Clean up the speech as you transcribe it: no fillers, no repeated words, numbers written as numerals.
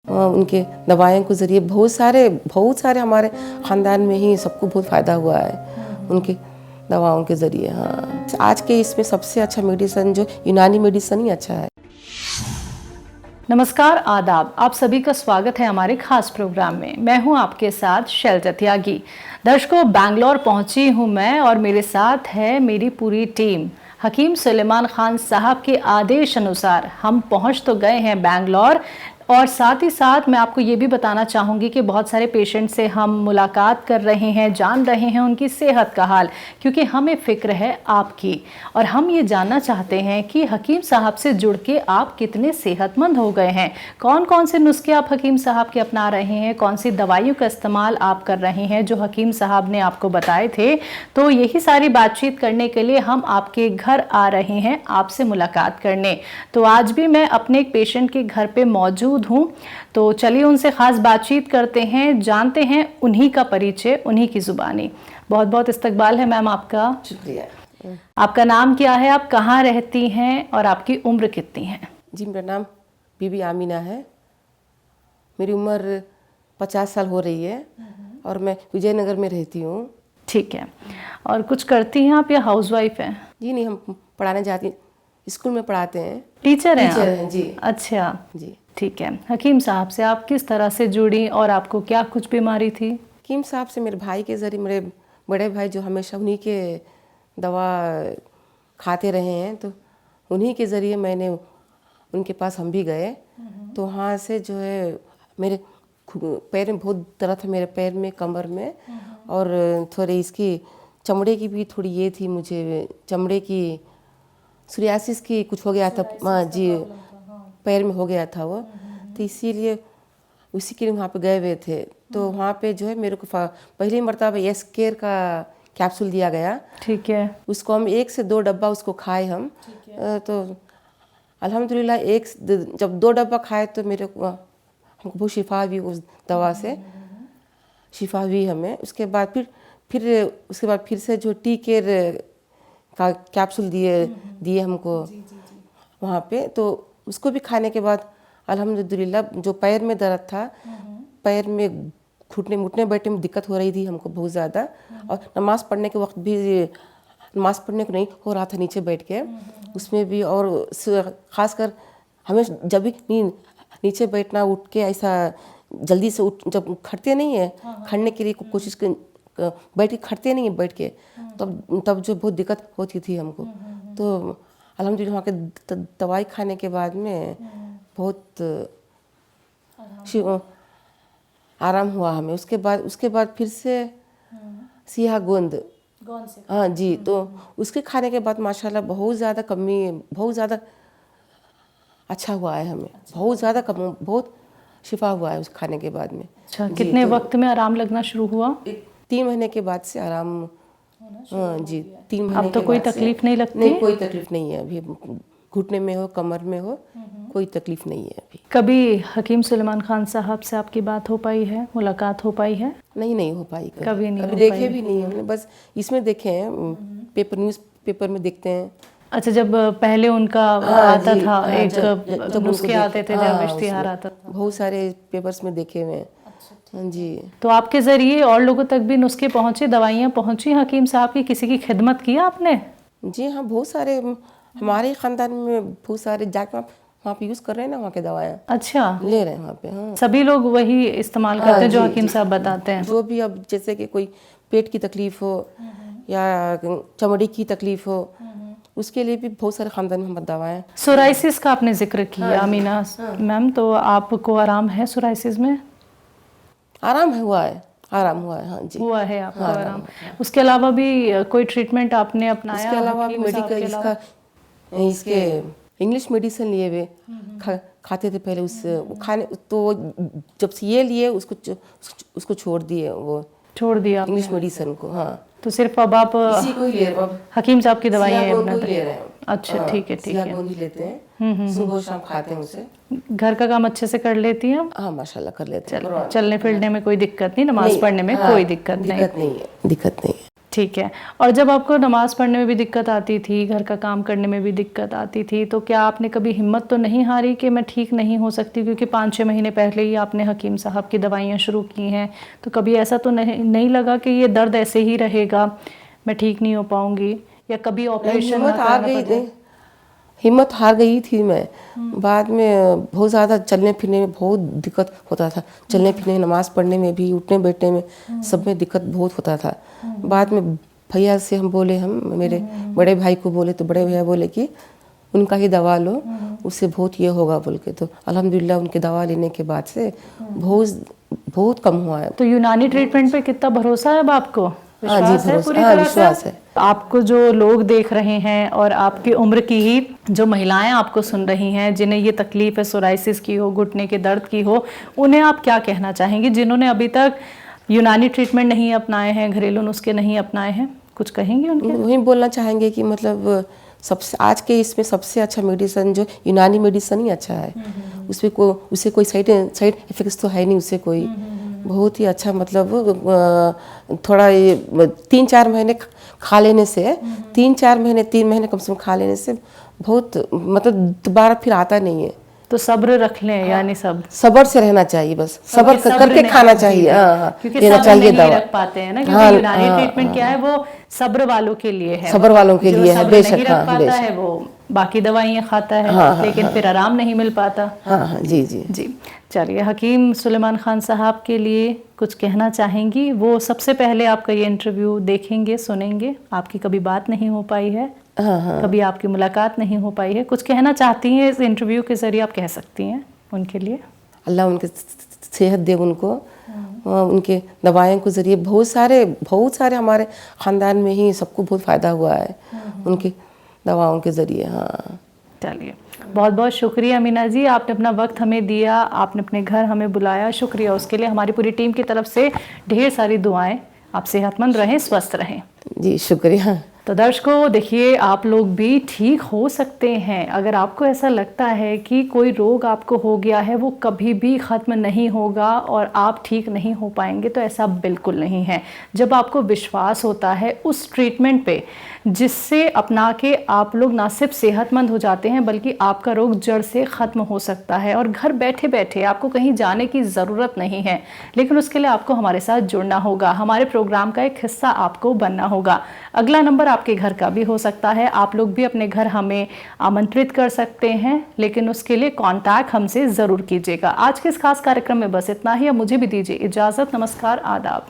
उनके दवाइयों के ज़रिए बहुत सारे हमारे ख़ानदान में ही सबको बहुत फ़ायदा हुआ है उनकी दवाओं के ज़रिए। हाँ, आज के इसमें सबसे अच्छा मेडिसिन जो यूनानी मेडिसिन ही अच्छा है। नमस्कार, आदाब। आप सभी का स्वागत है हमारे खास प्रोग्राम में। मैं हूं आपके साथ शैलजा त्यागी। दर्शकों, बैंगलोर पहुंची हूं मैं और मेरे साथ है मेरी पूरी टीम। हकीम सुलेमान खान साहब के आदेश अनुसार हम पहुंच तो गए हैं बैंगलोर, और साथ ही साथ मैं आपको ये भी बताना चाहूँगी कि बहुत सारे पेशेंट से हम मुलाकात कर रहे हैं, जान रहे हैं उनकी सेहत का हाल, क्योंकि हमें फ़िक्र है आपकी और हम ये जानना चाहते हैं कि हकीम साहब से जुड़ के आप कितने सेहतमंद हो गए हैं, कौन कौन से नुस्खे आप हकीम साहब के अपना रहे हैं, कौन सी दवाइयों का इस्तेमाल आप कर रहे हैं जो हकीम साहब ने आपको बताए थे। तो यही सारी बातचीत करने के लिए हम आपके घर आ रहे हैं आपसे मुलाकात करने। तो आज भी मैं अपने एक पेशेंट के घर पे मौजूद हूँ, तो चलिए उनसे खास बातचीत करते हैं, जानते हैं उन्हीं का परिचय, उन्हीं की जुबानी। बहुत बहुत इस्तकबाल है मैम आपका। शुक्रिया। आपका नाम क्या है, आप कहाँ रहती हैं और आपकी उम्र कितनी है? जी, मेरा नाम बीबी आमीना है। मेरी उम्र 50 साल हो रही है और मैं विजयनगर में रहती हूँ। ठीक है। और कुछ करती हैं आप या हाउसवाइफ हैं? जी नहीं, हम पढ़ाने जाती हैं, स्कूल में पढ़ाते हैं। टीचर हैं टीचर आप? हैं जी। अच्छा जी, ठीक है। हकीम साहब से आप किस तरह से जुड़ी और आपको क्या कुछ बीमारी थी? हकीम साहब से मेरे भाई के ज़रिए, मेरे बड़े भाई जो हमेशा उन्हीं के दवा खाते रहे हैं, तो उन्हीं के ज़रिए मैंने उनके पास हम भी गए। तो वहाँ से जो है मेरे पैर में बहुत दर्द था, मेरे पैर में, कमर में, और थोड़ी इसकी चमड़े की भी थोड़ी ये थी, मुझे चमड़े की सोरियासिस की कुछ हो गया था। हाँ जी, पैर में हो गया था वो, तो इसीलिए उसी के लिए वहाँ पे गए हुए थे। तो वहाँ पे जो है मेरे को पहली मरतबा एस केयर का कैप्सूल दिया गया। ठीक है। उसको हम 1 से 2 डब्बा उसको खाए हम। तो अल्हम्दुलिल्लाह जब 2 डब्बा खाए तो मेरे को हमको बहुत शिफा हुई, उस दवा से शिफा हुई हमें। उसके बाद फिर से जो टी केयर का कैप्सूल दिए हमको वहाँ पे, तो उसको भी खाने के बाद अल्हम्दुलिल्लाह जो पैर में दर्द था, पैर में घुटने मुटने बैठने में दिक्कत हो रही थी हमको बहुत ज़्यादा, और नमाज़ पढ़ने के वक्त भी नमाज़ पढ़ने को नहीं हो रहा था नीचे बैठ के, उसमें भी। और ख़ासकर हमें जब भी नीचे बैठना, उठ के ऐसा जल्दी से जब खड़ते नहीं है, खड़ने के लिए कोशिश बैठ के खड़ते नहीं है बैठ के, तब जो बहुत दिक्कत होती थी हमको। तो अल्हम्दुलिल्लाह वहाँ के दवाई खाने के बाद में बहुत आराम हुआ हमें। उसके बाद फिर से सिया गोंद, हाँ जी, तो उसके खाने के बाद माशाल्लाह बहुत ज़्यादा अच्छा हुआ है हमें, बहुत शिफा हुआ है उस खाने के बाद में। अच्छा, कितने वक्त में आराम लगना शुरू हुआ? 3 महीने के बाद से आराम। हाँ जी, 3 महीने अब तो कोई तकलीफ नहीं लगती? नहीं, कोई तकलीफ नहीं है अभी। घुटने में हो, कमर में हो, कोई तकलीफ नहीं है अभी। कभी हकीम सुलेमान खान साहब से आपकी बात हो पाई है, मुलाकात हो पाई है? नहीं हो पाई कभी नहीं हो देखे पाई। भी नहीं हमने, बस इसमें देखे हैं, न्यूज़ पेपर में देखते हैं। अच्छा, जब पहले उनका आता था, एक नुस्खे आते थे, जब इश्तिहार आता था, बहुत सारे पेपर्स में देखे हुए हैं। हाँ जी। तो आपके ज़रिए और लोगों तक भी नुस्खे पहुँचे, दवाइयाँ पहुँची हकीम साहब की? किसी की खिदमत की आपने? जी हाँ, बहुत सारे हमारे ख़ानदान में बहुत सारे जाके वहाँ पे यूज़ कर रहे हैं ना, वहाँ के दवाएं। अच्छा, ले रहे हैं वहाँ पे। हाँ, सभी लोग वही इस्तेमाल करते हैं जो हकीम साहब बताते हैं? जो भी, अब जैसे कि कोई पेट की तकलीफ हो या चमड़ी की तकलीफ हो, उसके लिए भी बहुत सारे ख़ानदान में दवाएं। सोराइसिस का आपने जिक्र किया अमीना मैम, तो आपको आराम है सोराइसिस में? आराम हुआ है। हाँ जी, हुआ है आपको आराम। उसके अलावा भी कोई ट्रीटमेंट आपने अपनाया? उसके अलावा हकीम साहब के अलावा? इसके इंग्लिश मेडिसिन लिए हुए खाते थे पहले। खाने तो जब से ये लिए उसको छोड़ दिए, वो छोड़ दिया इंग्लिश मेडिसिन को। हाँ, तो सिर्फ अब आप इसी को ही ले रहे हैं। हकीम साहब की दवाइयाँ ले अपनाते रहे हैं? हैं। अच्छा, ठीक है। गोंद लेते हैं, सुबह शाम खाते हैं उसे। घर का काम अच्छे से कर लेती हैं? हाँ माशाल्लाह कर लेते हैं। चलने फिरने में कोई दिक्कत नहीं, नमाज पढ़ने में कोई दिक्कत नहीं? दिक्कत नहीं है। ठीक है। और जब आपको नमाज़ पढ़ने में भी दिक्कत आती थी, घर का काम करने में भी दिक्कत आती थी, तो क्या आपने कभी हिम्मत तो नहीं हारी कि मैं ठीक नहीं हो सकती? क्योंकि 5-6 महीने पहले ही आपने हकीम साहब की दवाइयाँ शुरू की हैं, तो कभी ऐसा तो नहीं लगा कि ये दर्द ऐसे ही रहेगा, मैं ठीक नहीं हो पाऊँगी, या कभी ऑपरेशन हिम्मत हार गई थी, हिम्मत हार गई थी मैं। बाद में बहुत ज़्यादा चलने फिरने में बहुत दिक्कत होता था, चलने फिरने, नमाज़ पढ़ने में भी, उठने बैठने में, सब में दिक्कत बहुत होता था। बाद में भैया से हम बोले, हम मेरे बड़े भाई को बोले, तो बड़े भैया बोले कि उनका ही दवा लो, उससे बहुत ये होगा बोल के। तो अल्हम्दुलिल्लाह उनकी दवा लेने के बाद से बहुत कम हुआ है। तो यूनानी ट्रीटमेंट पे कितना भरोसा है अब आपको? हाँ जी, विश्वास है पूरी हाँ, तरह विश्वास से? है। आपको जो लोग देख रहे हैं और आपकी उम्र की ही जो महिलाएं आपको सुन रही हैं, जिन्हें ये तकलीफ है, सोराइसिस की हो, घुटने के दर्द की हो, उन्हें आप क्या कहना चाहेंगे, जिन्होंने अभी तक यूनानी ट्रीटमेंट नहीं अपनाए हैं, घरेलू नुस्खे नहीं अपनाए हैं? कुछ कहेंगे उनके? वही बोलना चाहेंगे कि मतलब सबसे आज के इसमें सबसे अच्छा मेडिसिन जो यूनानी मेडिसिन ही अच्छा है। उससे कोई साइड इफेक्ट्स तो है नहीं उससे कोई। बहुत ही अच्छा, मतलब थोड़ा ये 3-4 महीने खा लेने से, 3 महीने कम से कम खा लेने से बहुत, मतलब दोबारा फिर आता नहीं है। तो सब्र रख लें, यानी सब्र से रहना चाहिए, बस सब्र करके खाना चाहिए। हाँ, क्योंकि लेना सब्र चाहिए नहीं दवा। रख पाते हैं ना, क्योंकि यूनानी ट्रीटमेंट क्या है, वो सब्र वालों के लिए है, सब्र वालों के लिए है, जो बेशक। नहीं रख पाता है वो बाकी दवाइयाँ खाता है, लेकिन फिर आराम नहीं मिल पाता। हाँ, जी जी जी। चलिए, हकीम सुलेमान खान साहब के लिए कुछ कहना चाहेंगी? वो सबसे पहले आपका ये इंटरव्यू देखेंगे, सुनेंगे, आपकी कभी बात नहीं हो पाई है, कभी आपकी मुलाकात नहीं हो पाई है, कुछ कहना चाहती हैं इस इंटरव्यू के जरिए, आप कह सकती हैं उनके लिए। अल्लाह उनके सेहत दे उनको, उनके दवाइयों के ज़रिए बहुत सारे हमारे ख़ानदान में ही सबको बहुत फ़ायदा हुआ है उनकी दवाओं के ज़रिए। हाँ, चलिए, बहुत बहुत शुक्रिया अमीना जी, आपने अपना वक्त हमें दिया, आपने अपने घर हमें बुलाया, शुक्रिया उसके लिए। हमारी पूरी टीम की तरफ से ढेर सारी दुआएं। आप सेहतमंद रहें, स्वस्थ रहें। जी शुक्रिया। तो दर्शकों, देखिए, आप लोग भी ठीक हो सकते हैं। अगर आपको ऐसा लगता है कि कोई रोग आपको हो गया है, वो कभी भी ख़त्म नहीं होगा और आप ठीक नहीं हो पाएंगे, तो ऐसा बिल्कुल नहीं है। जब आपको विश्वास होता है उस ट्रीटमेंट पे, जिससे अपना के आप लोग ना सिर्फ सेहतमंद हो जाते हैं, बल्कि आपका रोग जड़ से ख़त्म हो सकता है, और घर बैठे बैठे आपको कहीं जाने की ज़रूरत नहीं है। लेकिन उसके लिए आपको हमारे साथ जुड़ना होगा, हमारे प्रोग्राम का एक हिस्सा आपको बनना होगा। अगला नंबर आपके घर का भी हो सकता है, आप लोग भी अपने घर हमें आमंत्रित कर सकते हैं, लेकिन उसके लिए कांटेक्ट हमसे ज़रूर कीजिएगा। आज के इस खास कार्यक्रम में बस इतना ही। अब मुझे भी दीजिए इजाज़त। नमस्कार, आदाब।